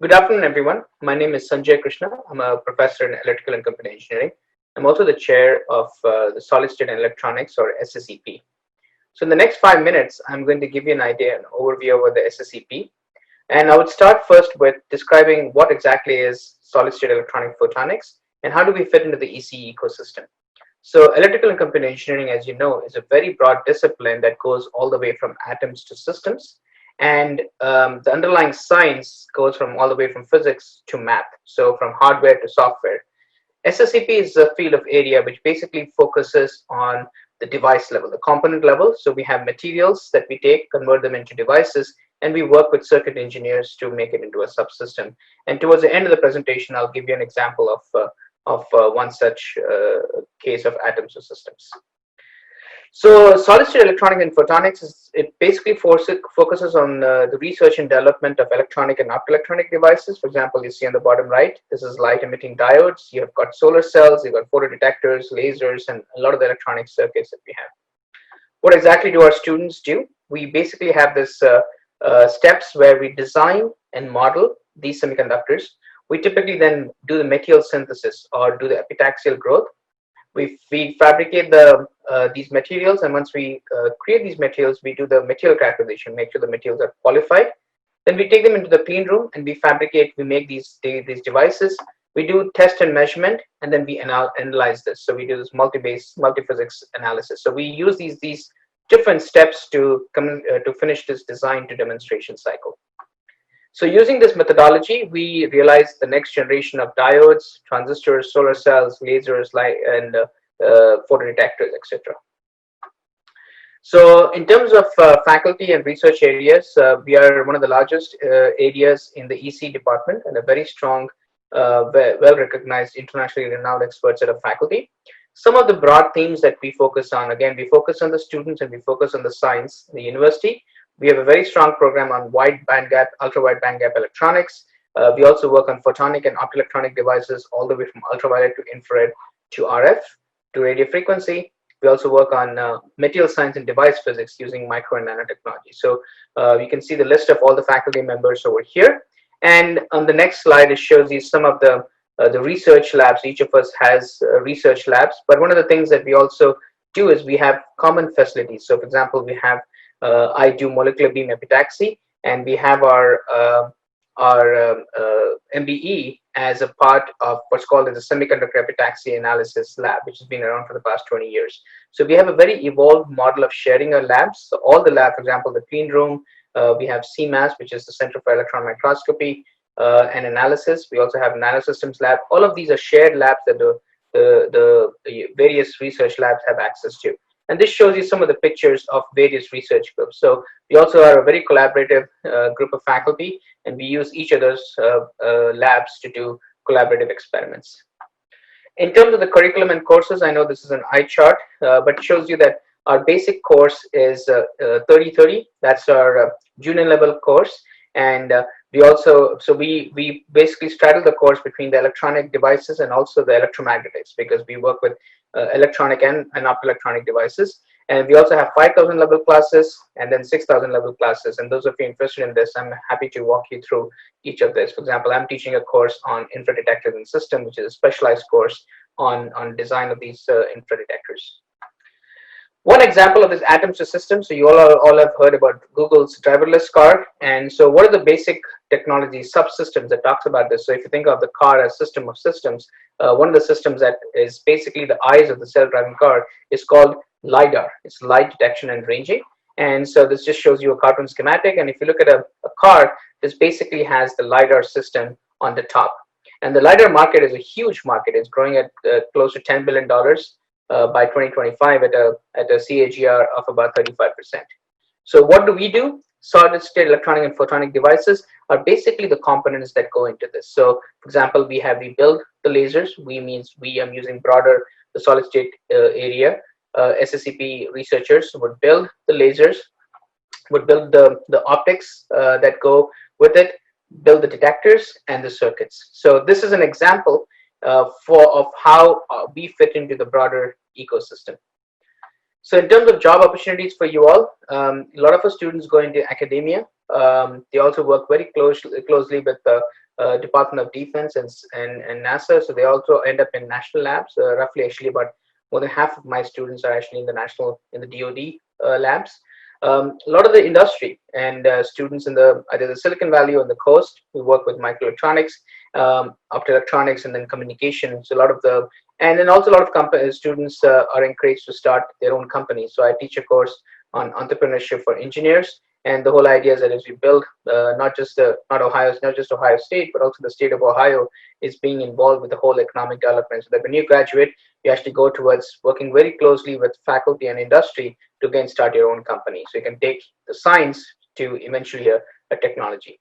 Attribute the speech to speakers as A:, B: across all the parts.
A: Good afternoon, everyone. My name is Sanjay Krishna. I'm a professor in electrical and computer engineering. I'm also the chair of the Solid State and Electronics, or SSEP. So in the next 5 minutes, I'm going to give you an idea, an overview over the SSEP. And I would start first with describing what exactly is solid state electronic photonics and how do we fit into the ECE ecosystem. So electrical and computer engineering, as you know, is a very broad discipline that goes all the way from atoms to systems. And the underlying science goes from all the way from physics to math, so from hardware to software. SSCP is a field of area which basically focuses on the device level, the component level. So we have materials that we take, convert them into devices, and we work with circuit engineers to make it into a subsystem. And towards the end of the presentation, I'll give you an example of one such case of atoms or systems. So solid state electronic and photonics it basically focuses on the research and development of electronic and optoelectronic devices. For example, you see on the bottom right, this is light emitting diodes. You have got solar cells, you've got photodetectors, lasers, and a lot of the electronic circuits that we have. What exactly do our students do? We basically have this steps where we design and model these semiconductors. We typically then do the material synthesis or do the epitaxial growth. We fabricate these materials, and once we create these materials, we do the material characterization, make sure the materials are qualified. Then we take them into the clean room and we fabricate, we make these devices. We do test and measurement, and then we analyze this. So we do this multi-physics analysis. So we use these different steps to finish this design to demonstration cycle. So using this methodology, we realized the next generation of diodes, transistors, solar cells, lasers, and photodetectors, etc. So in terms of faculty and research areas, we are one of the largest areas in the ECE department and a very strong, well-recognized, internationally renowned expert set of faculty. Some of the broad themes that we focus on, again, we focus on the students and we focus on the science in the university. We have a very strong program on wide bandgap, ultra-wide bandgap electronics. We also work on photonic and optoelectronic devices all the way from ultraviolet to infrared to RF to radio frequency. We also work on material science and device physics using micro and nanotechnology. So you can see the list of all the faculty members over here. And on the next slide, it shows you some of the research labs. Each of us has research labs. But one of the things that we also do is we have common facilities. So for example, we have I do molecular beam epitaxy, and we have our MBE as a part of what's called as a semiconductor epitaxy analysis lab, which has been around for the past 20 years. So we have a very evolved model of sharing our labs. So all the labs, for example, the clean room, we have CMAS, which is the Center for Electron Microscopy and Analysis. We also have Nanosystems Lab. All of these are shared labs that the various research labs have access to. And this shows you some of the pictures of various research groups. So we also are a very collaborative group of faculty, and we use each other's labs to do collaborative experiments. In terms of the curriculum and courses, I know this is an eye chart, but it shows you that our basic course is 30-30. That's our junior level course. And we also, so we basically straddle the course between the electronic devices and also the electromagnetics, because we work with electronic and optoelectronic devices. And we also have 5,000 level classes and then 6,000 level classes. And those of you interested in this, I'm happy to walk you through each of this. For example, I'm teaching a course on infradetectors and system, which is a specialized course on design of these infradetectors. One example of this atoms to systems. So you all have heard about Google's driverless car. And so what are the basic technologies, subsystems that talks about this? So if you think of the car as system of systems, one of the systems that is basically the eyes of the self-driving car is called LiDAR. It's light detection and ranging. And so this just shows you a cartoon schematic. And if you look at a car, this basically has the LiDAR system on the top. And the LiDAR market is a huge market. It's growing at close to $10 billion. By 2025 at a CAGR of about 35%. So what do we do? Solid state electronic and photonic devices are basically the components that go into this. So for example, we build the lasers. We are using broader the solid state area. SSCP researchers would build the lasers, would build the optics that go with it, build the detectors and the circuits. So this is an example of how we fit into the broader ecosystem. So in terms of job opportunities for you all, a lot of our students go into academia. They also work very closely with Department of Defense and NASA. So they also end up in national labs. Roughly, actually, about more than half of my students are actually in the DoD labs. A lot of the industry and students in the either the Silicon Valley or the coast, we work with microelectronics, optoelectronics, and then communications. A lot of the and then also a lot of students are encouraged to start their own companies. So I teach a course on entrepreneurship for engineers, and the whole idea is that as we build not just Ohio State, but also the state of Ohio is being involved with the whole economic development. So that when you graduate, you actually go towards working very closely with faculty and industry to again start your own company. So you can take the science to eventually a technology.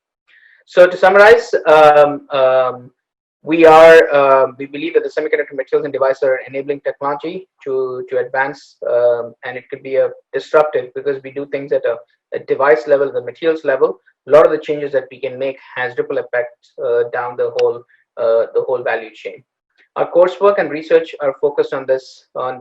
A: So to summarize, we believe that the semiconductor materials and devices are enabling technology to advance, and it could be a disruptive because we do things at a device level, the materials level. A lot of the changes that we can make has ripple effect down the whole value chain. Our coursework and research are focused on the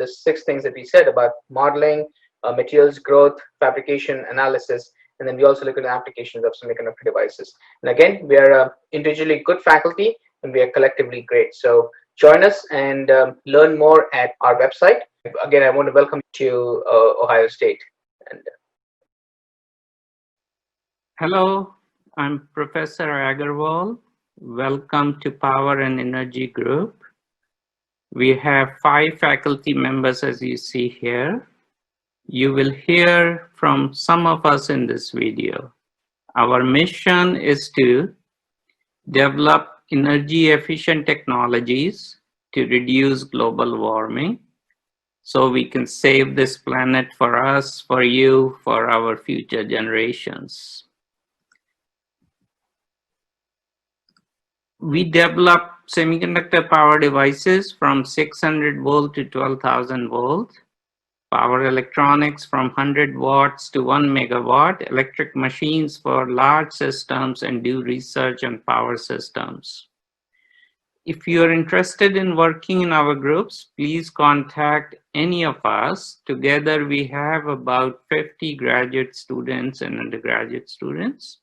A: six things that we said about modeling, materials growth, fabrication, analysis, and then we also look at the applications of semiconductor devices. And again, we are individually good faculty, and we are collectively great. So join us and learn more at our website. Again, I want to welcome you to Ohio State. And
B: Hello, I'm Professor Agarwal. Welcome to Power and Energy Group. We have 5 faculty members as you see here. You will hear from some of us in this video. Our mission is to develop energy efficient technologies to reduce global warming so we can save this planet for us, for you, for our future generations. We develop semiconductor power devices from 600 volt to 12,000 volt, power electronics from 100 watts to 1 megawatt, electric machines for large systems, and do research on power systems. If you are interested in working in our groups, please contact any of us. Together we have about 50 graduate students and undergraduate students.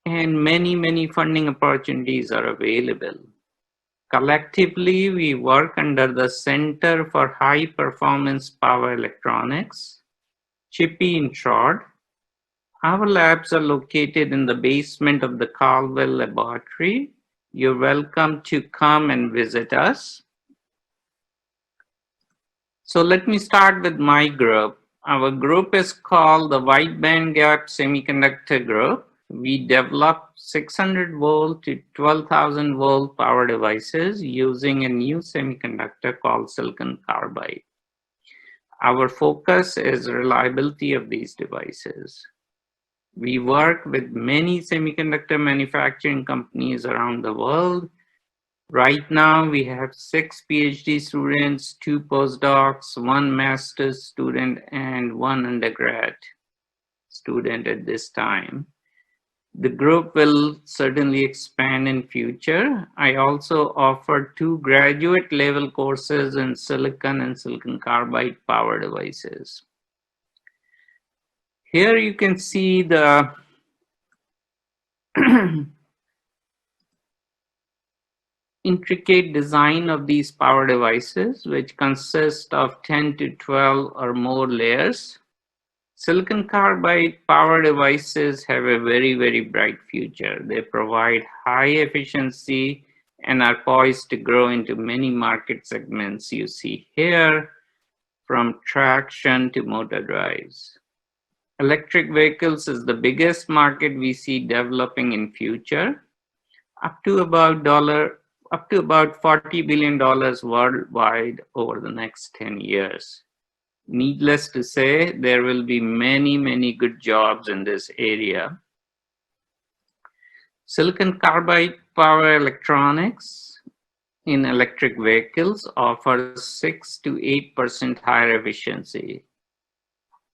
B: And many funding opportunities are available. Collectively, we work under the Center for High Performance Power Electronics, CHIPE in short. Our labs are located in the basement of the Caldwell Laboratory. You're welcome to come and visit us. So let me start with my group. Our group is called the Wide Bandgap Semiconductor Group. We develop 600 volt to 12,000 volt power devices using a new semiconductor called silicon carbide. Our focus is reliability of these devices. We work with many semiconductor manufacturing companies around the world. Right now, we have 6 PhD students, 2 postdocs, 1 master's student, and 1 undergrad student at this time. The group will certainly expand in future. I also offer 2 graduate level courses in silicon and silicon carbide power devices. Here you can see the intricate design of these power devices, which consist of 10 to 12 or more layers. Silicon carbide power devices have a very bright future. They provide high efficiency and are poised to grow into many market segments you see here, from traction to motor drives. Electric vehicles is the biggest market we see developing in future, up to about $40 billion worldwide over the next 10 years. Needless to say, there will be many good jobs in this area. Silicon carbide power electronics in electric vehicles offers 6 to 8% higher efficiency.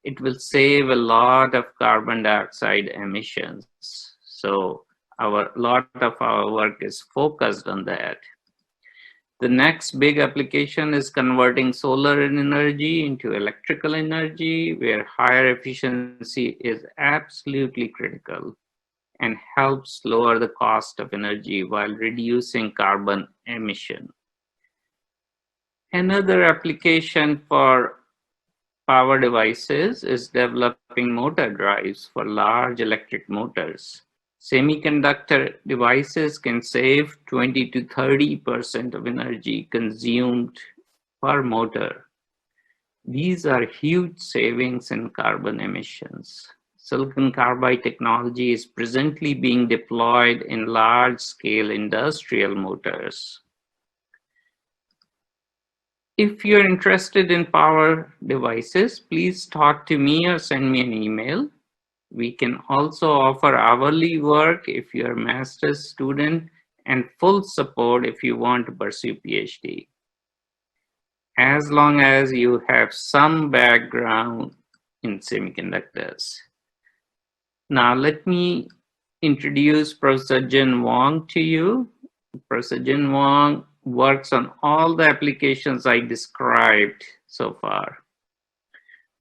B: It will save a lot of carbon dioxide emissions. So a lot of our work is focused on that. The next big application is converting solar energy into electrical energy, where higher efficiency is absolutely critical. and helps lower the cost of energy while reducing carbon emission. Another application for power devices is developing motor drives for large electric motors. Semiconductor devices can save 20 to 30% of energy consumed per motor. These are huge savings in carbon emissions. Silicon carbide technology is presently being deployed in large-scale industrial motors. If you're interested in power devices, please talk to me or send me an email. We can also offer hourly work if you're a master's student and full support if you want to pursue PhD, as long as you have some background in semiconductors. Now let me introduce Professor Jin Wong to you. Professor Jin Wong works on all the applications I described so far.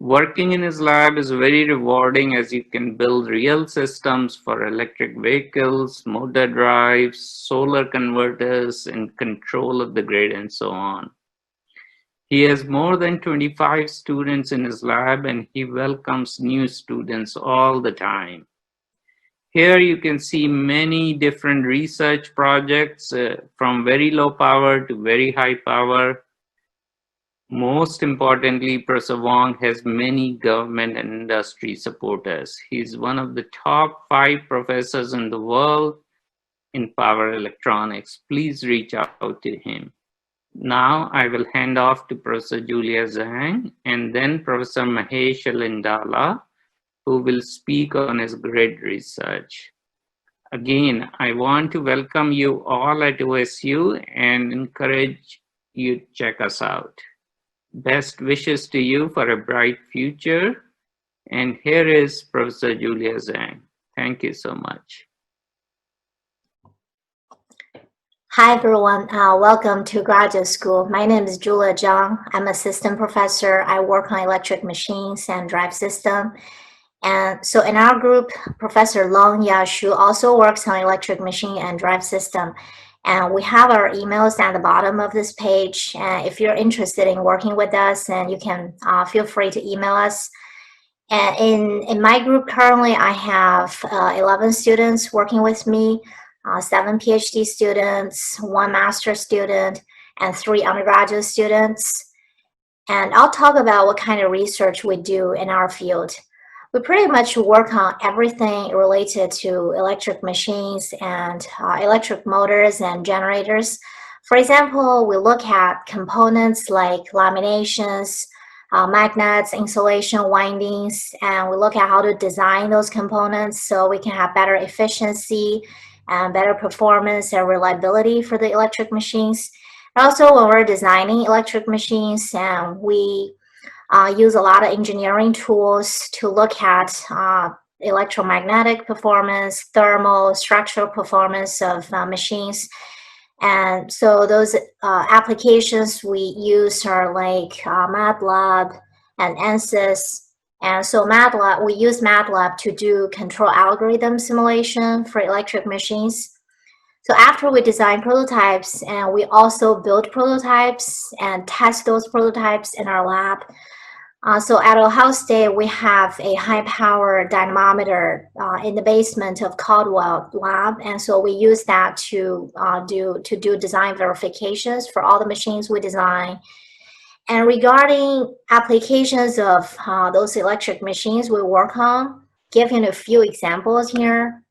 B: Working in his lab is very rewarding as you can build real systems for electric vehicles, motor drives, solar converters, and control of the grid, and so on. He has more than 25 students in his lab, and he welcomes new students all the time. Here you can see many different research projects from very low power to very high power. Most importantly, Professor Wong has many government and industry supporters. He's one of the top 5 professors in the world in power electronics. Please reach out to him. Now I will hand off to Professor Julia Zhang and then Professor Mahesh Lindala, who will speak on his grid research. Again, I want to welcome you all at OSU and encourage you to check us out. Best wishes to you for a bright future. And here is Professor Julia Zhang. Thank you so much.
C: Hi everyone, welcome to graduate school. My name is Julia Zhang. I'm assistant professor. I work on electric machines and drive system. And so in our group, Professor Long Yashu also works on electric machine and drive system. And we have our emails at the bottom of this page. And if you're interested in working with us, then you can feel free to email us. And in my group currently, I have 11 students working with me, 7 PhD students, 1 master student, and 3 undergraduate students. And I'll talk about what kind of research we do in our field. We pretty much work on everything related to electric machines and electric motors and generators. For example, we look at components like laminations, magnets, insulation windings, and we look at how to design those components so we can have better efficiency and better performance and reliability for the electric machines. And also, when we're designing electric machines, we use a lot of engineering tools to look at electromagnetic performance, thermal, structural performance of machines. And so those applications we use are like MATLAB and ANSYS. And so MATLAB, we use MATLAB to do control algorithm simulation for electric machines. So after we design prototypes, and we also build prototypes and test those prototypes in our lab. So at Ohio State, we have a high-power dynamometer in the basement of Caldwell lab, and so we use that to do design verifications for all the machines we design. And regarding applications of those electric machines we work on, giving a few examples here.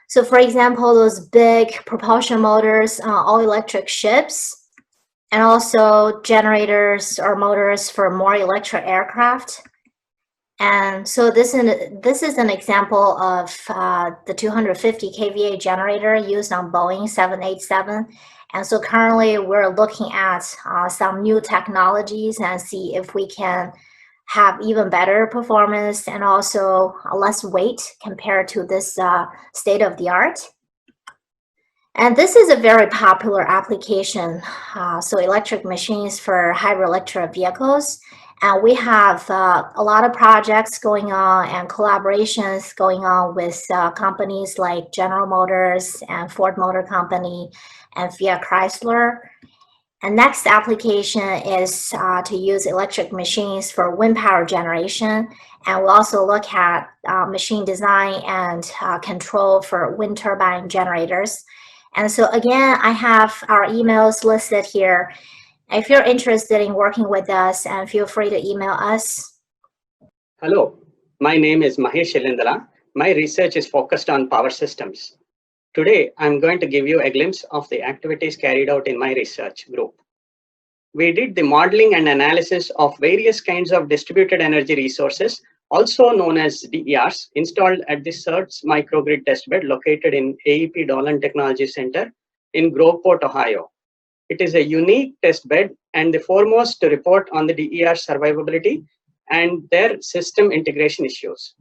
C: So for example, those big propulsion motors, all-electric ships, and also generators or motors for more electric aircraft. And so this is an example of the 250 kVA generator used on Boeing 787. And so currently we're looking at some new technologies and see if we can have even better performance and also less weight compared to this state of the art. And this is a very popular application. So electric machines for hybrid electric vehicles. And we have a lot of projects going on and collaborations going on with companies like General Motors and Ford Motor Company and Fiat Chrysler. And next application is to use electric machines for wind power generation. And we'll also look at machine design and control for wind turbine generators. And so again, I have our emails listed here. If you're interested in working with us, and feel free to email us.
D: Hello, my name is Mahesh Elindala. My research is focused on power systems. Today, I'm going to give you a glimpse of the activities carried out in my research group. We did the modeling and analysis of various kinds of distributed energy resources, also known as DERs, installed at the CERTS microgrid testbed located in AEP Dolan Technology Center in Groveport, Ohio. It is a unique testbed and the foremost to report on the DER survivability and their system integration issues.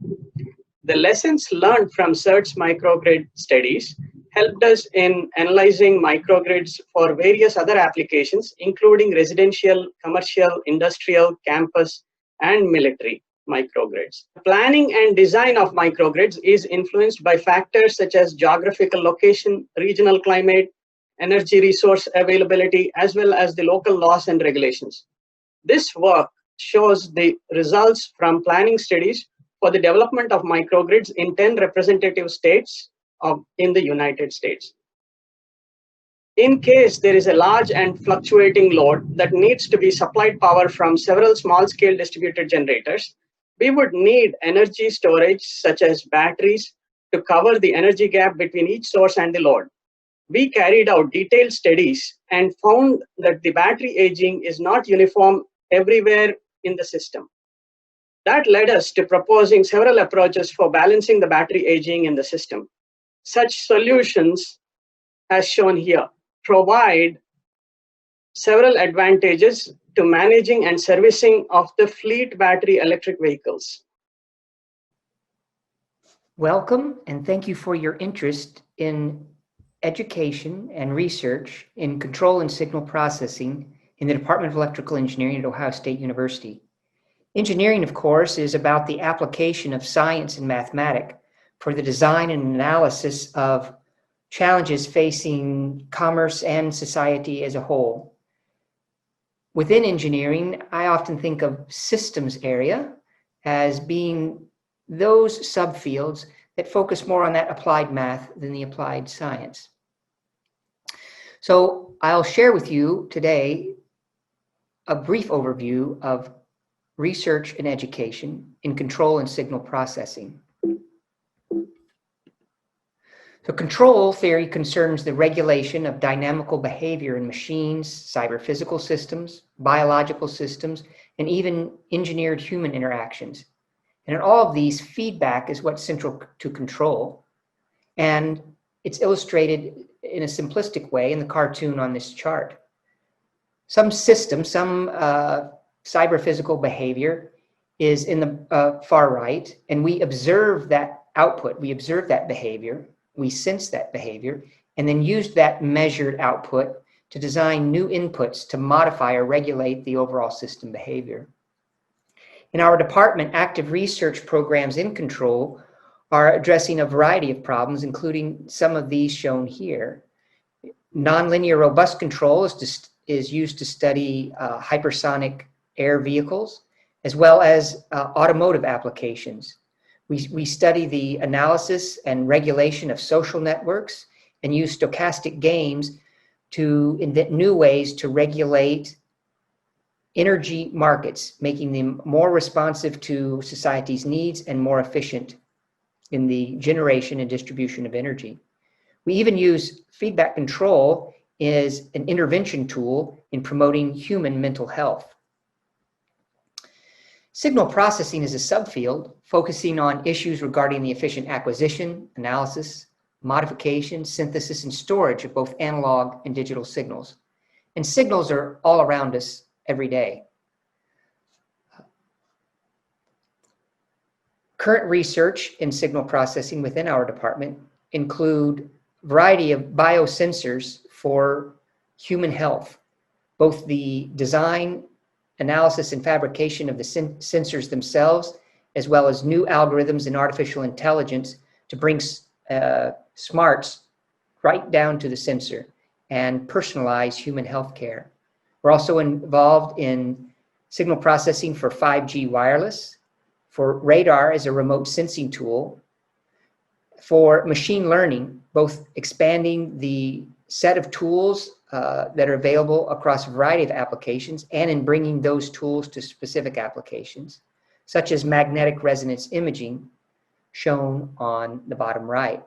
D: The lessons learned from CERTS microgrid studies helped us in analyzing microgrids for various other applications, including residential, commercial, industrial, campus, and military microgrids. Planning and design of microgrids is influenced by factors such as geographical location, regional climate, energy resource availability, as well as the local laws and regulations. This work shows the results from planning studies for the development of microgrids in 10 representative states in the United States. In case there is a large and fluctuating load that needs to be supplied power from several small-scale distributed generators, we would need energy storage such as batteries to cover the energy gap between each source and the load. We carried out detailed studies and found that the battery aging is not uniform everywhere in the system. That led us to proposing several approaches for balancing the battery aging in the system. Such solutions, as shown here, provide several advantages to managing and servicing of the fleet battery electric vehicles.
E: Welcome, and thank you for your interest in education and research in control and signal processing in the Department of Electrical Engineering at Ohio State University. Engineering, of course, is about the application of science and mathematics for the design and analysis of challenges facing commerce and society as a whole. Within engineering, I often think of systems area as being those subfields that focus more on that applied math than the applied science. So I'll share with you today a brief overview of research and education in control and signal processing. So control theory concerns the regulation of dynamical behavior in machines, cyber-physical systems, biological systems, and even engineered human interactions. And in all of these, feedback is what's central to control. And it's illustrated in a simplistic way in the cartoon on this chart. Some system, some cyber-physical behavior is in the far right, and we observe that output, we observe that behavior, we sense that behavior, and then use that measured output to design new inputs to modify or regulate the overall system behavior. In our department, active research programs in control are addressing a variety of problems, including some of these shown here. Nonlinear robust control is used to study hypersonic air vehicles, as well as automotive applications. We study the analysis and regulation of social networks and use stochastic games to invent new ways to regulate energy markets, making them more responsive to society's needs and more efficient in the generation and distribution of energy. We even use feedback control as an intervention tool in promoting human mental health. Signal processing is a subfield focusing on issues regarding the efficient acquisition, analysis, modification, synthesis, and storage of both analog and digital signals. And signals are all around us every day. Current research in signal processing within our department include a variety of biosensors for human health, both the design analysis and fabrication of the sensors themselves, as well as new algorithms and artificial intelligence to bring smarts right down to the sensor and personalize human healthcare. We're also involved in signal processing for 5G wireless, for radar as a remote sensing tool, for machine learning, both expanding the set of tools that are available across a variety of applications and in bringing those tools to specific applications, such as magnetic resonance imaging, shown on the bottom right.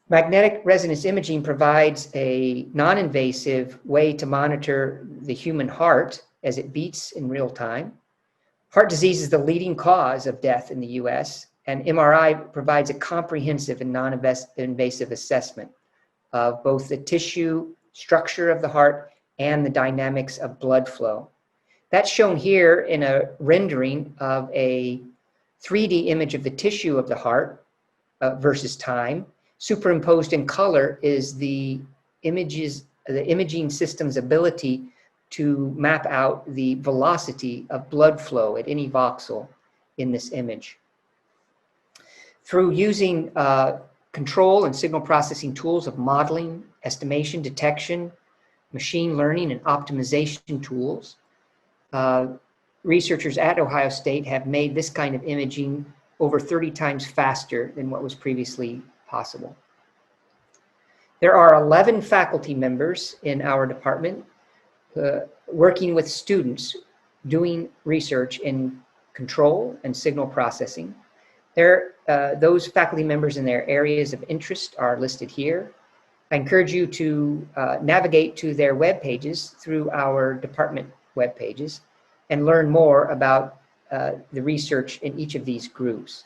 E: Magnetic resonance imaging provides a non-invasive way to monitor the human heart as it beats in real time. Heart disease is the leading cause of death in the US, and MRI provides a comprehensive and non-invasive assessment of both the tissue structure of the heart and the dynamics of blood flow. That's shown here in a rendering of a 3D image of the tissue of the heart versus time. Superimposed in color is the imaging system's ability to map out the velocity of blood flow at any voxel in this image. Through using control and signal processing tools of modeling, estimation, detection, machine learning, and optimization tools, researchers at Ohio State have made this kind of imaging over 30 times faster than what was previously possible. There are 11 faculty members in our department working with students doing research in control and signal processing. Those faculty members and their areas of interest are listed here. I encourage you to navigate to their web pages through our department web pages and learn more about the research in each of these groups.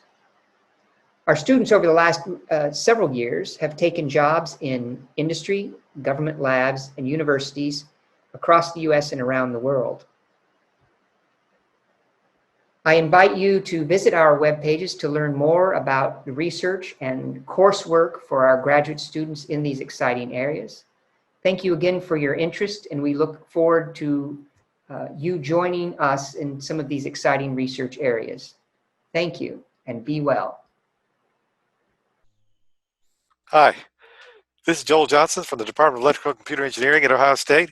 E: Our students over the last several years have taken jobs in industry, government labs, and universities across the US and around the world. I invite you to visit our web pages to learn more about the research and coursework for our graduate students in these exciting areas. Thank you again for your interest, and we look forward to you joining us in some of these exciting research areas. Thank you, and be well.
F: Hi, this is Joel Johnson from the Department of Electrical and Computer Engineering at Ohio State,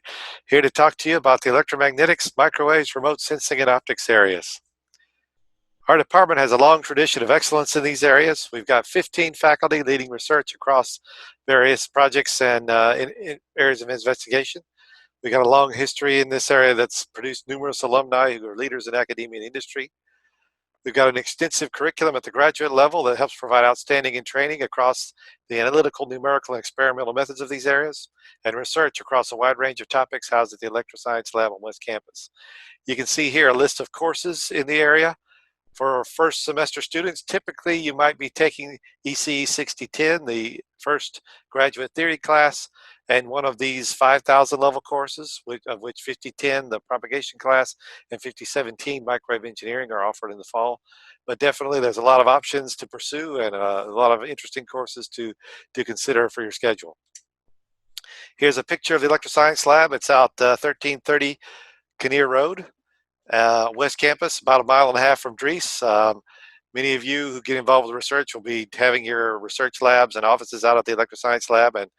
F: here to talk to you about the electromagnetics, microwaves, remote sensing, and optics areas. Our department has a long tradition of excellence in these areas. We've got 15 faculty leading research across various projects and in areas of investigation. We've got a long history in this area that's produced numerous alumni who are leaders in academia and industry. We've got an extensive curriculum at the graduate level that helps provide outstanding training across the analytical, numerical, and experimental methods of these areas, and research across a wide range of topics housed at the Electroscience Lab on West Campus. You can see here a list of courses in the area. For first semester students, typically you might be taking ECE 6010, the first graduate theory class, and one of these 5,000 level courses, of which 5010, the propagation class, and 5017, microwave engineering, are offered in the fall. But definitely there's a lot of options to pursue and a lot of interesting courses to consider for your schedule. Here's a picture of the Electroscience Lab. It's out 1330 Kinnear Road, West Campus, about 1.5 miles from Dries. Many of you who get involved with research will be having your research labs and offices out at the Electroscience Lab and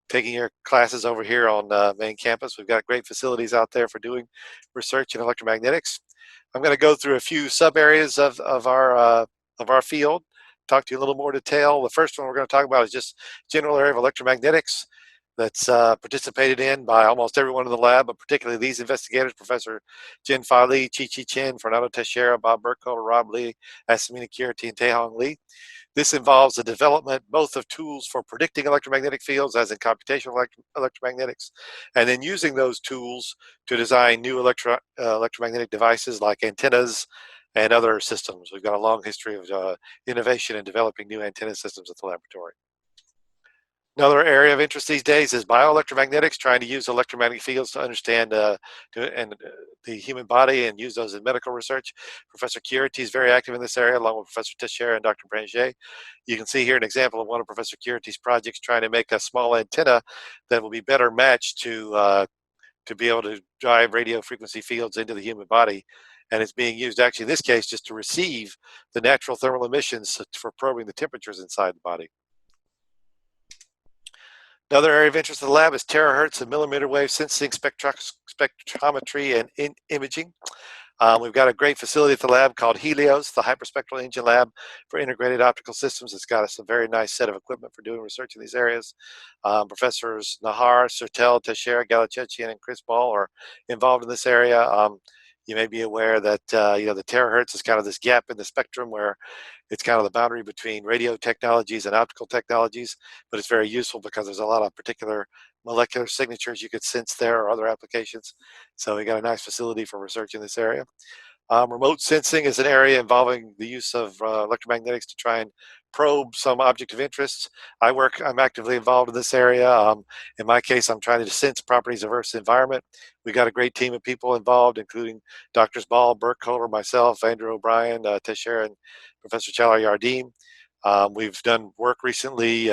F: taking your classes over here on main campus. We've got great facilities out there for doing research in electromagnetics. I'm going to go through a few sub areas of our field, talk to you in a little more detail. The first one we're going to talk about is just general area of electromagnetics that's participated in by almost everyone in the lab, but particularly these investigators: Professor Jianfei Li, Chi-Chi Chen, Fernando Teixeira, Bob Burkholder, Rob Lee, Asamina Kirti, and Taehong Lee. This involves the development both of tools for predicting electromagnetic fields, as in computational electromagnetics, and then using those tools to design new electromagnetic devices like antennas and other systems. We've got a long history of innovation in developing new antenna systems at the laboratory. Another area of interest these days is bioelectromagnetics, trying to use electromagnetic fields to understand the human body and use those in medical research. Professor Kirti is very active in this area, along with Professor Teixeira and Dr. Branger. You can see here an example of one of Professor Kirti's projects trying to make a small antenna that will be better matched to to be able to drive radio frequency fields into the human body. And it's being used actually in this case just to receive the natural thermal emissions for probing the temperatures inside the body. Another area of interest of the lab is terahertz and millimeter wave sensing, spectrometry, and imaging. We've got a great facility at the lab called Helios, the Hyperspectral Engine Lab for Integrated Optical Systems. It's got us a very nice set of equipment for doing research in these areas. Professors Nahar, Sertel, Teixeira, Galachechian, and Chris Ball are involved in this area. You may be aware that the terahertz is kind of this gap in the spectrum where it's kind of the boundary between radio technologies and optical technologies, but it's very useful because there's a lot of particular molecular signatures you could sense there or other applications. So we got a nice facility for research in this area. Remote sensing is an area involving the use of electromagnetics to try and probe some object of interest. I'm actively involved in this area. In my case, I'm trying to sense properties of Earth's environment. We got a great team of people involved, including Drs. Ball, Burkholder, myself, Andrew O'Brien, Teixeira, and Professor Challar Yardim. We've done work recently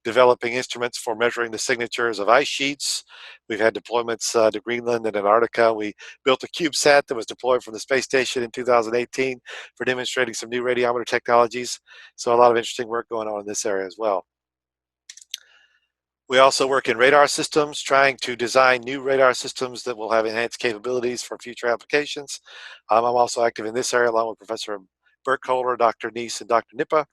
F: developing instruments for measuring the signatures of ice sheets. We've had deployments to Greenland and Antarctica. We built a CubeSat that was deployed from the space station in 2018 for demonstrating some new radiometer technologies. So a lot of interesting work going on in this area as well. We also work in radar systems, trying to design new radar systems that will have enhanced capabilities for future applications. I'm also active in this area along with Professor Burkholder, Dr. Neese, and Dr. Nippa.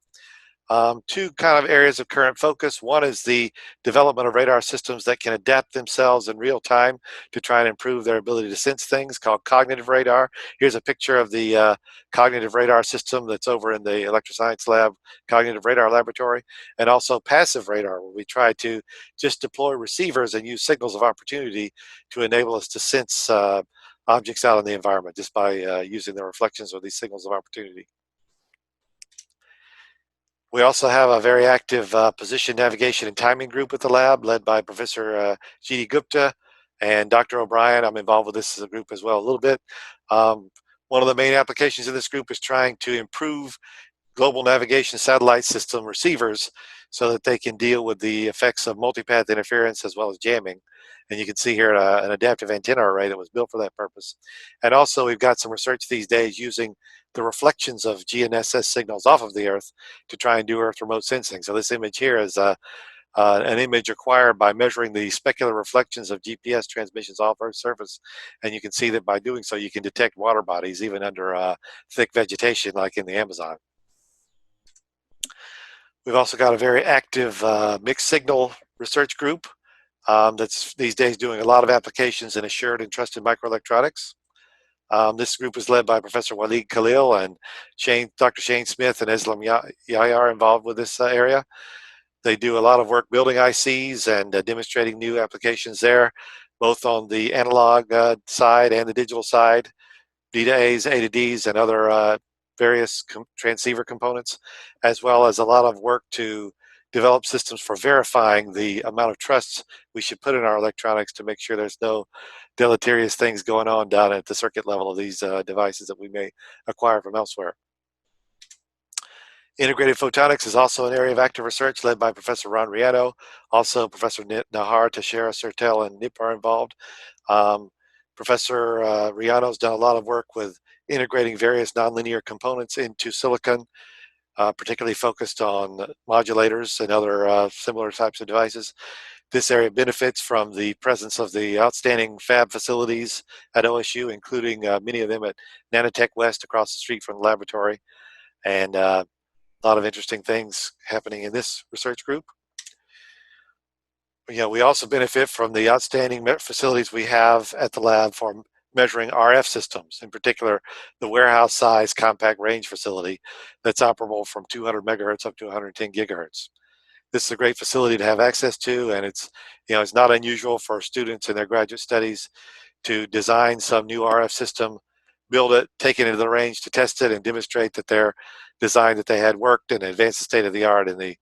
F: Two kind of areas of current focus. One is the development of radar systems that can adapt themselves in real time to try and improve their ability to sense things, called cognitive radar. Here's a picture of the cognitive radar system that's over in the Electroscience Lab Cognitive Radar Laboratory, and also passive radar, where we try to just deploy receivers and use signals of opportunity to enable us to sense objects out in the environment just by using the reflections of these signals of opportunity. We also have a very active position navigation and timing group at the lab led by Professor G.D. Gupta and Dr. O'Brien. I'm involved with this as a group as well a little bit. One of the main applications of this group is trying to improve global navigation satellite system receivers so that they can deal with the effects of multipath interference as well as jamming. And you can see here an adaptive antenna array that was built for that purpose. And also we've got some research these days using the reflections of GNSS signals off of the Earth to try and do Earth remote sensing. So this image here is an image acquired by measuring the specular reflections of GPS transmissions off Earth's surface. And you can see that by doing so, you can detect water bodies even under thick vegetation like in the Amazon. We've also got a very active mixed signal research group that's these days doing a lot of applications in assured and trusted microelectronics. This group is led by Professor Walid Khalil, and Dr. Shane Smith and Islam Yahya are involved with this area. They do a lot of work building ICs and demonstrating new applications there, both on the analog side and the digital side, D to A's, A to D's, and other various transceiver components, as well as a lot of work to develop systems for verifying the amount of trust we should put in our electronics to make sure there's no deleterious things going on down at the circuit level of these devices that we may acquire from elsewhere. Integrated photonics is also an area of active research led by Professor Ron Riano. Also, Professor Nahar, Teixeira, Sertel, and Nip are involved. Professor Riano's done a lot of work with integrating various nonlinear components into silicon, particularly focused on modulators and other similar types of devices. This area benefits from the presence of the outstanding fab facilities at OSU, including many of them at Nanotech West across the street from the laboratory, and a lot of interesting things happening in this research group. We also benefit from the outstanding facilities we have at the lab for measuring RF systems, in particular the warehouse size compact range facility that's operable from 200 megahertz up to 110 gigahertz. This is a great facility to have access to, and it's not unusual for students in their graduate studies to design some new RF system, build it, take it into the range to test it, and demonstrate that their design that they had worked and advance the state of the art in the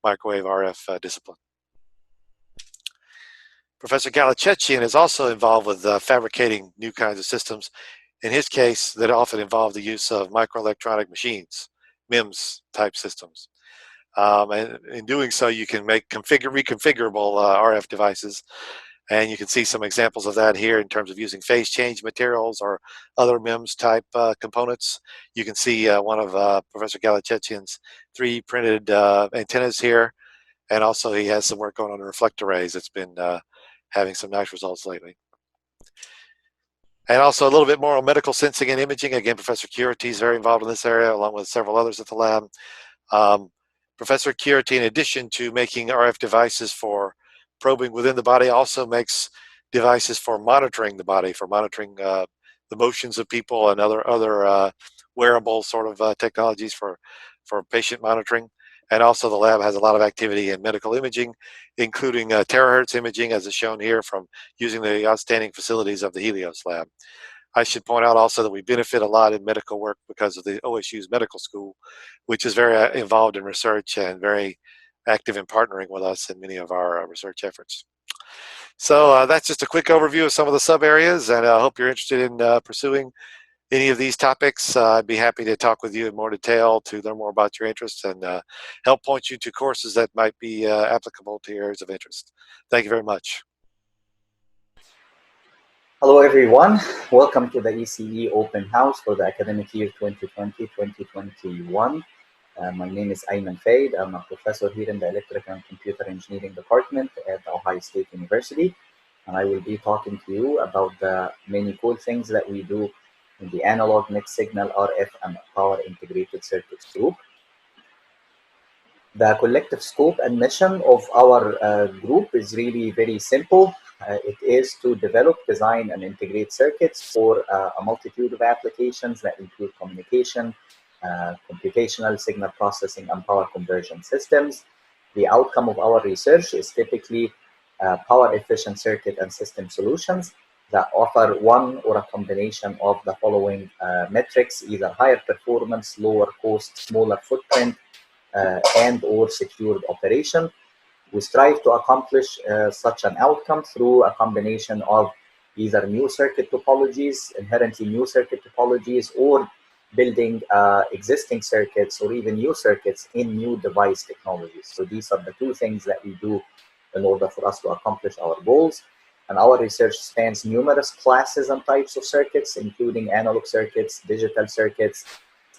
F: microwave RF discipline. Professor Galachechian is also involved with fabricating new kinds of systems. In his case, that often involve the use of microelectronic machines, MEMS type systems. And in doing so, you can make reconfigurable RF devices. And you can see some examples of that here in terms of using phase change materials or other MEMS type components. You can see one of Professor Galachechian's 3D printed antennas here. And also he has some work going on reflect arrays. It's been having some nice results lately. And also a little bit more on medical sensing and imaging. Again, Professor Curati is very involved in this area, along with several others at the lab. Professor Curati, in addition to making RF devices for probing within the body, also makes devices for monitoring the body, for monitoring the motions of people and other wearable sort of technologies for patient monitoring. And also the lab has a lot of activity in medical imaging, including terahertz imaging, as is shown here, from using the outstanding facilities of the Helios lab. I should point out also that we benefit a lot in medical work because of the OSU's medical school, which is very involved in research and very active in partnering with us in many of our research efforts. So that's just a quick overview of some of the sub areas, and I hope you're interested in pursuing any of these topics. I'd be happy to talk with you in more detail to learn more about your interests and help point you to courses that might be applicable to your areas of interest. Thank you very much.
G: Hello everyone, welcome to the ECE Open House for the academic year 2020-2021. My name is Ayman Faid. I'm a professor here in the Electrical and Computer Engineering Department at Ohio State University. And I will be talking to you about the many cool things that we do in the analog, mixed signal, RF, and power integrated circuits group. The collective scope and mission of our group is really very simple. It is to develop, design, and integrate circuits for a multitude of applications that include communication, computational signal processing, and power conversion systems. The outcome of our research is typically power efficient circuit and system solutions that offer one or a combination of the following metrics, either higher performance, lower cost, smaller footprint, and or secured operation. We strive to accomplish such an outcome through a combination of either new circuit topologies, inherently new circuit topologies, or building existing circuits or even new circuits in new device technologies. So these are the two things that we do in order for us to accomplish our goals. And our research spans numerous classes and types of circuits, including analog circuits, digital circuits,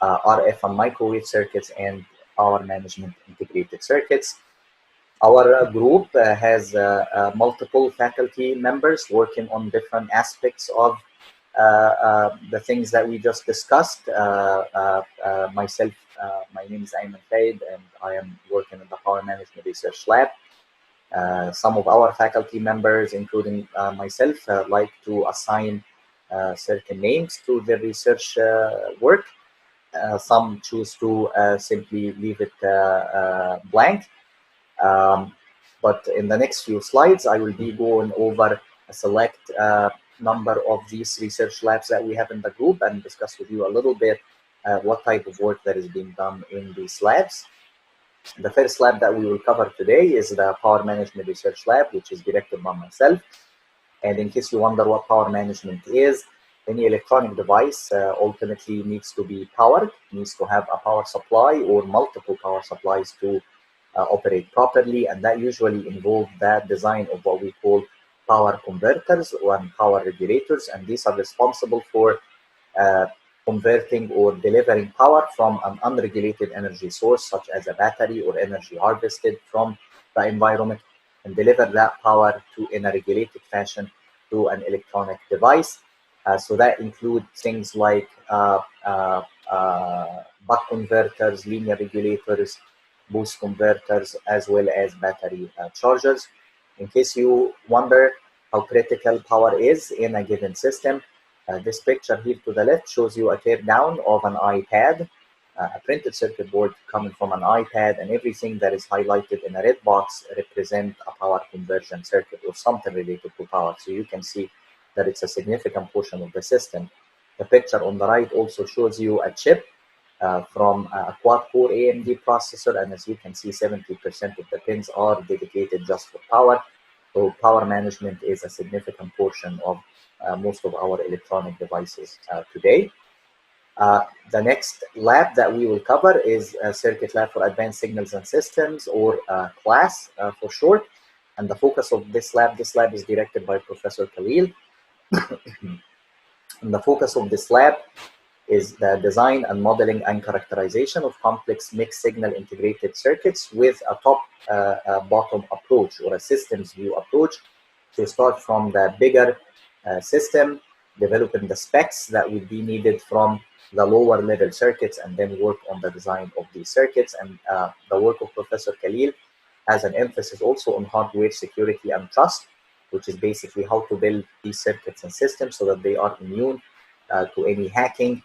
G: RF and microwave circuits, and power management integrated circuits. Our group has multiple faculty members working on different aspects of the things that we just discussed. Myself, my name is Ayman Faid, and I am working in the Power Management Research Lab. Some of our faculty members, including myself, like to assign certain names to their research work. Some choose to simply leave it blank. But in the next few slides, I will be going over a select number of these research labs that we have in the group and discuss with you a little bit what type of work that is being done in these labs. The first lab that we will cover today is the Power Management Research Lab, which is directed by myself. And in case you wonder what power management is, any electronic device ultimately needs to be powered, needs to have a power supply or multiple power supplies to operate properly, and that usually involves the design of what we call power converters or power regulators, and these are responsible for converting or delivering power from an unregulated energy source, such as a battery or energy harvested from the environment, and deliver that power in a regulated fashion to an electronic device. So that includes things like buck converters, linear regulators, boost converters, as well as battery chargers. In case you wonder how critical power is in a given system, this picture here to the left shows you a teardown of an iPad, a printed circuit board coming from an iPad, and everything that is highlighted in a red box represents a power conversion circuit or something related to power. So you can see that it's a significant portion of the system. The picture on the right also shows you a chip from a quad-core AMD processor, and as you can see, 70% of the pins are dedicated just for power. So power management is a significant portion of most of our electronic devices today. The next lab that we will cover is Circuit Lab for Advanced Signals and Systems, or CLASS for short. And the focus of this lab is directed by Professor Khalil. And the focus of this lab is the design and modeling and characterization of complex mixed signal integrated circuits with a top-bottom approach, or a systems view approach. To start from the bigger system, developing the specs that would be needed from the lower level circuits, and then work on the design of these circuits. And the work of Professor Khalil has an emphasis also on hardware security and trust, which is basically how to build these circuits and systems so that they are immune to any hacking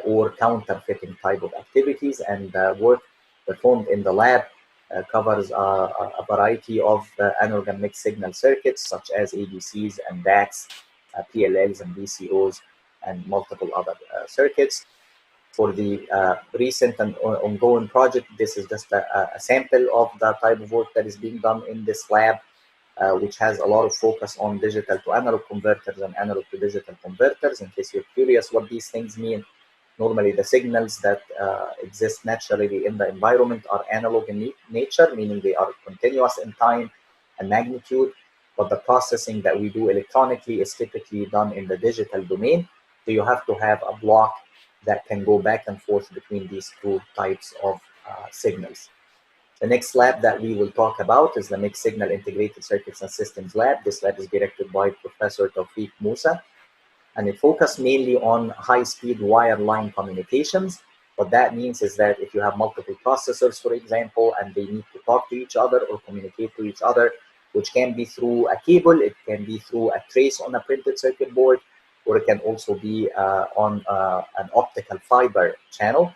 G: or counterfeiting type of activities. And work performed in the lab covers a variety of analog and mixed signal circuits, such as ADCs and DACs, PLLs and VCOs, and multiple other circuits. For the recent and ongoing project, this is just a sample of the type of work that is being done in this lab, which has a lot of focus on digital to analog converters and analog to digital converters. In case you're curious what these things mean, normally the signals that exist naturally in the environment are analog in nature, meaning they are continuous in time and magnitude, but the processing that we do electronically is typically done in the digital domain. So you have to have a block that can go back and forth between these two types of signals. The next lab that we will talk about is the Mixed Signal Integrated Circuits and Systems Lab. This lab is directed by Professor Tawfiq Musa, and it focuses mainly on high-speed wireline communications. What that means is that if you have multiple processors, for example, and they need to talk to each other or communicate to each other, which can be through a cable, it can be through a trace on a printed circuit board, or it can also be on an optical fiber channel.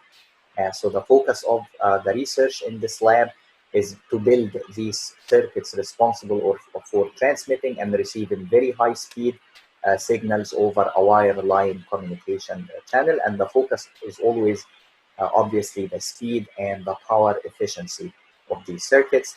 G: So the focus of the research in this lab is to build these circuits responsible for transmitting and receiving very high speed signals over a wireline communication channel. And the focus is always obviously the speed and the power efficiency of these circuits.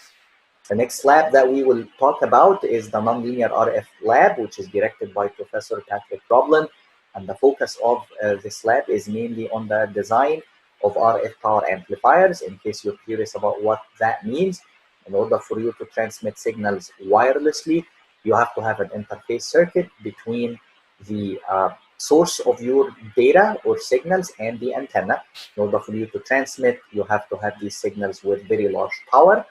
G: The next lab that we will talk about is the Nonlinear RF lab, which is directed by Professor Patrick Roblin. And the focus of this lab is mainly on the design of RF power amplifiers. In case you're curious about what that means, in order for you to transmit signals wirelessly, you have to have an interface circuit between the source of your data or signals and the antenna. In order for you to transmit, you have to have these signals with very large power.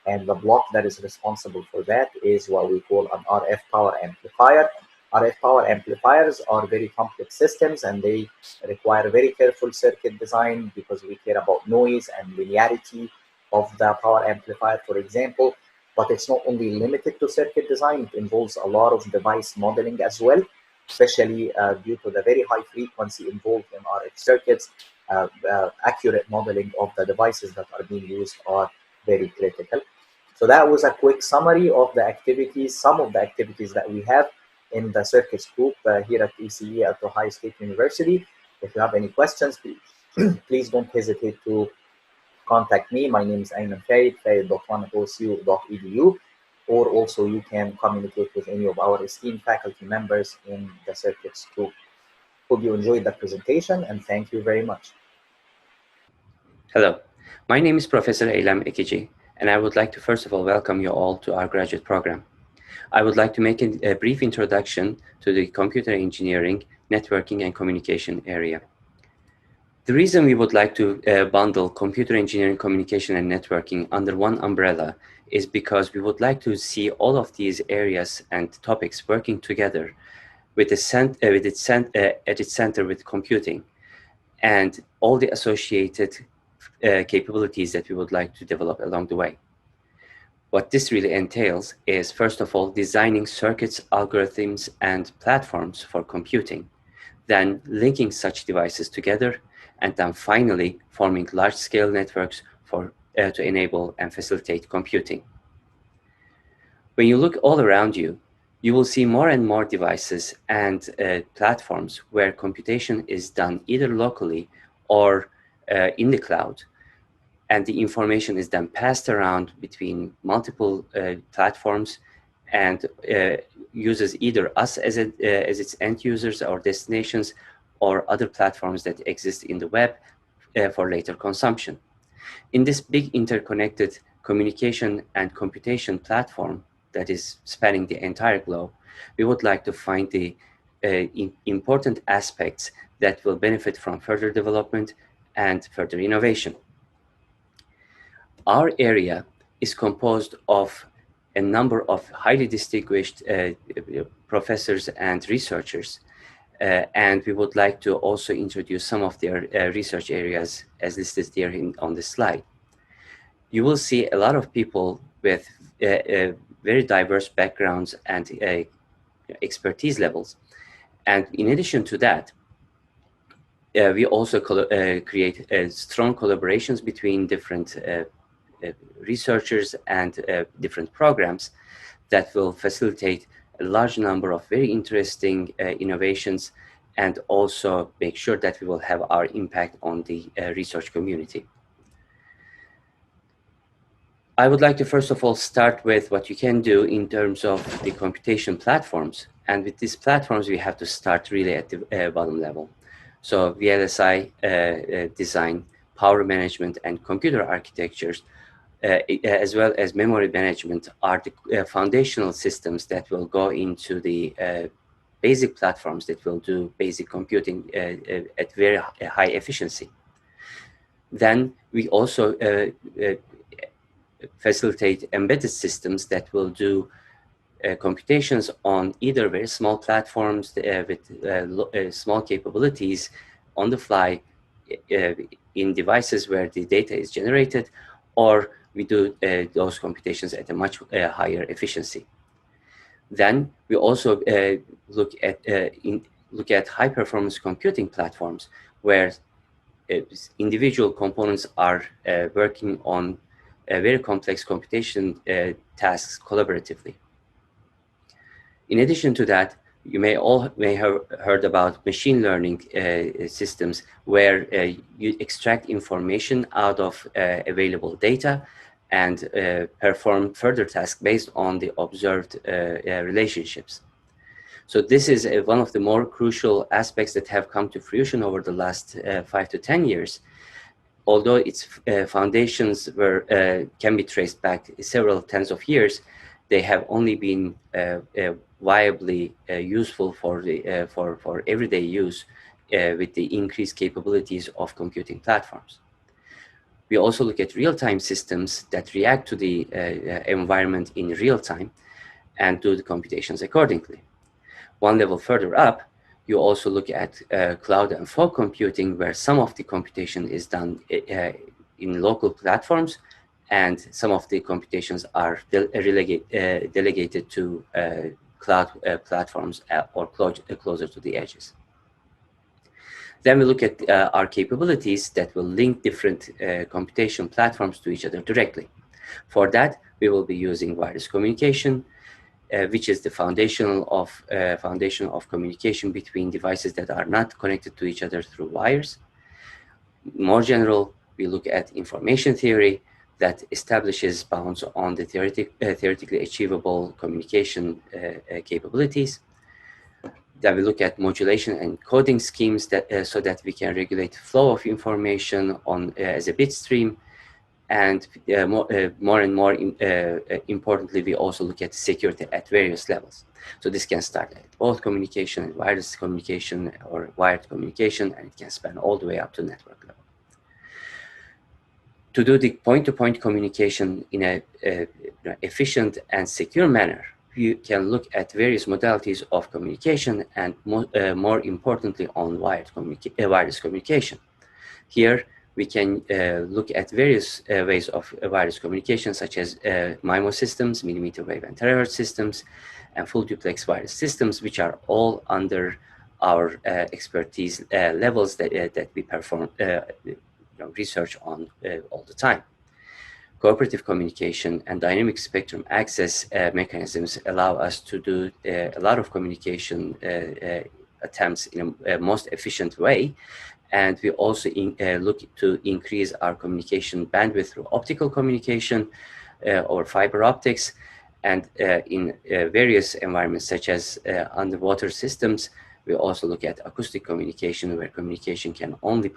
G: And the block that is responsible for that is what we call an RF power amplifier. RF power amplifiers are very complex systems, and they require very careful circuit design because we care about noise and linearity of the power amplifier, for example. But it's not only limited to circuit design, it involves a lot of device modeling as well, especially due to the very high frequency involved in RF circuits. Accurate modeling of the devices that are being used are very critical. So that was a quick summary of the activities, some of the activities that we have in the circuits group here at ECE at Ohio State University. If you have any questions, please don't hesitate to contact me. My name is Ayman Faid, faid.1.ocu.edu, or also you can communicate with any of our esteemed faculty members in the circuits group. Hope you enjoyed the presentation, and thank you very much.
H: Hello, my name is Professor Eylem Ekici, and I would like to first of all welcome you all to our graduate program. I would like to make a brief introduction to the computer engineering, networking, and communication area. The reason we would like to bundle computer engineering, communication, and networking under one umbrella is because we would like to see all of these areas and topics working together with at its center with computing and all the associated capabilities that we would like to develop along the way. What this really entails is, first of all, designing circuits, algorithms, and platforms for computing, then linking such devices together, and then finally forming large-scale networks to enable and facilitate computing. When you look all around you, you will see more and more devices and platforms where computation is done either locally or in the cloud, and the information is then passed around between multiple platforms and uses either us as its end users or destinations, or other platforms that exist in the web for later consumption. In this big interconnected communication and computation platform, that is spanning the entire globe, we would like to find the important aspects that will benefit from further development and further innovation. Our area is composed of a number of highly distinguished professors and researchers, and we would like to also introduce some of their research areas as listed here on the slide. You will see a lot of people with very diverse backgrounds and expertise levels. And in addition to that, we also create strong collaborations between different researchers and different programs that will facilitate a large number of very interesting innovations, and also make sure that we will have our impact on the research community. I would like to first of all start with what you can do in terms of the computation platforms. And with these platforms, we have to start really at the bottom level. So VLSI design, power management, and computer architectures, as well as memory management, are the foundational systems that will go into the basic platforms that will do basic computing at very high efficiency. Then we also facilitate embedded systems that will do computations on either very small platforms with small capabilities on the fly in devices where the data is generated, or we do those computations at a much higher efficiency. Then we also look at high performance computing platforms where individual components are working on very complex computation tasks collaboratively. In addition to that, you may have heard about machine learning systems where you extract information out of available data and perform further tasks based on the observed relationships. So this is one of the more crucial aspects that have come to fruition over the last 5 to 10 years. Although its foundations can be traced back several tens of years, they have only been viably useful for everyday use with the increased capabilities of computing platforms. We also look at real-time systems that react to the environment in real time and do the computations accordingly. One level further up, you also look at cloud and fog computing, where some of the computation is done in local platforms, and some of the computations are delegated to cloud platforms or closer to the edges. Then we look at our capabilities that will link different computation platforms to each other directly. For that, we will be using wireless communication, which is the foundation of communication between devices that are not connected to each other through wires. More general, we look at information theory that establishes bounds on the theoretically achievable communication capabilities. Then we look at modulation and coding schemes so that we can regulate flow of information as a bit stream. And more and more importantly, we also look at security at various levels. So this can start at both communication and wireless communication or wired communication, and it can span all the way up to network level. To do the point-to-point communication in an efficient and secure manner, you can look at various modalities of communication, and more importantly on wireless communication. Here, we can look at various ways of wireless communication, such as MIMO systems, millimeter wave and terahertz systems, and full duplex wireless systems, which are all under our expertise levels that we perform research on all the time. Cooperative communication and dynamic spectrum access mechanisms allow us to do a lot of communication attempts in a most efficient way. And we also look to increase our communication bandwidth through optical communication or fiber optics. And in various environments, such as underwater systems, we also look at acoustic communication, where communication can only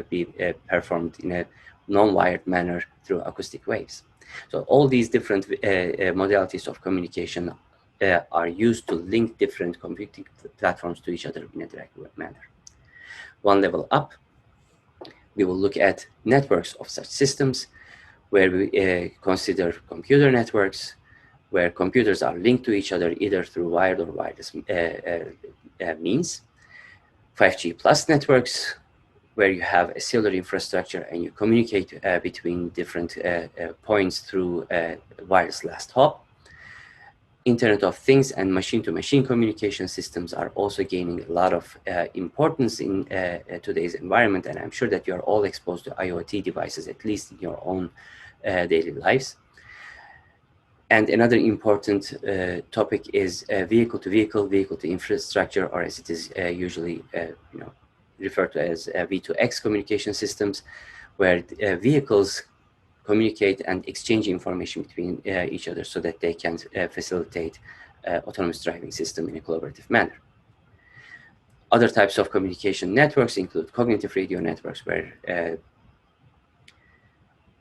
H: be performed in a non-wired manner through acoustic waves. So all these different modalities of communication are used to link different computing platforms to each other in a direct manner. One level up, we will look at networks of such systems, where we consider computer networks, where computers are linked to each other either through wired or wireless means. 5G plus networks, where you have a cellular infrastructure and you communicate between different points through wireless last hop. Internet of Things and machine-to-machine communication systems are also gaining a lot of importance in today's environment, and I'm sure that you are all exposed to IoT devices, at least in your own daily lives. And another important topic is vehicle-to-vehicle, vehicle-to-infrastructure, or as it is usually referred to as V2X communication systems, where vehicles communicate and exchange information between each other so that they can facilitate autonomous driving system in a collaborative manner. Other types of communication networks include cognitive radio networks,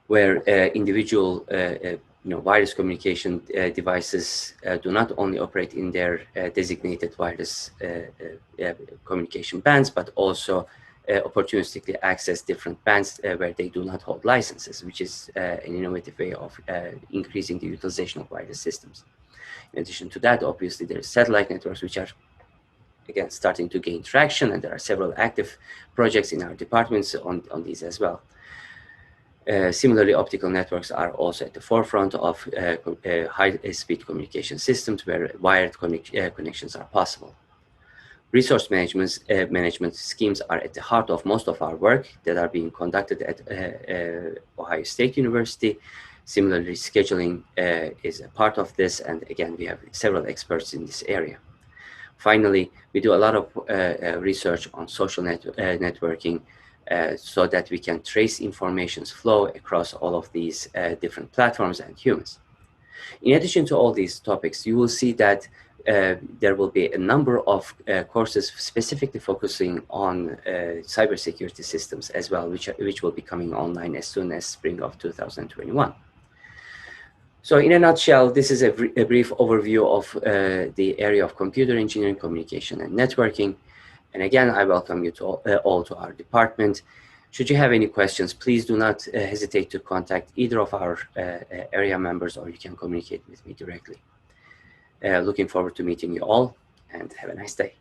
H: where individual wireless communication devices do not only operate in their designated wireless communication bands, but also opportunistically access different bands where they do not hold licenses, which is an innovative way of increasing the utilization of wireless systems. In addition to that, obviously, there are satellite networks, which are, again, starting to gain traction, and there are several active projects in our departments on these as well. Similarly, optical networks are also at the forefront of high-speed communication systems where wired connections are possible. Resource management schemes are at the heart of most of our work that are being conducted at Ohio State University. Similarly, scheduling is a part of this, and again, we have several experts in this area. Finally, we do a lot of research on social networking so that we can trace information's flow across all of these different platforms and humans. In addition to all these topics, you will see that there will be a number of courses specifically focusing on cybersecurity systems as well, which will be coming online as soon as spring of 2021. So in a nutshell, this is a brief overview of the area of computer engineering, communication, and networking. And again, I welcome you to all to our department. Should you have any questions, please do not hesitate to contact either of our area members, or you can communicate with me directly. Looking forward to meeting you all, and have a nice day.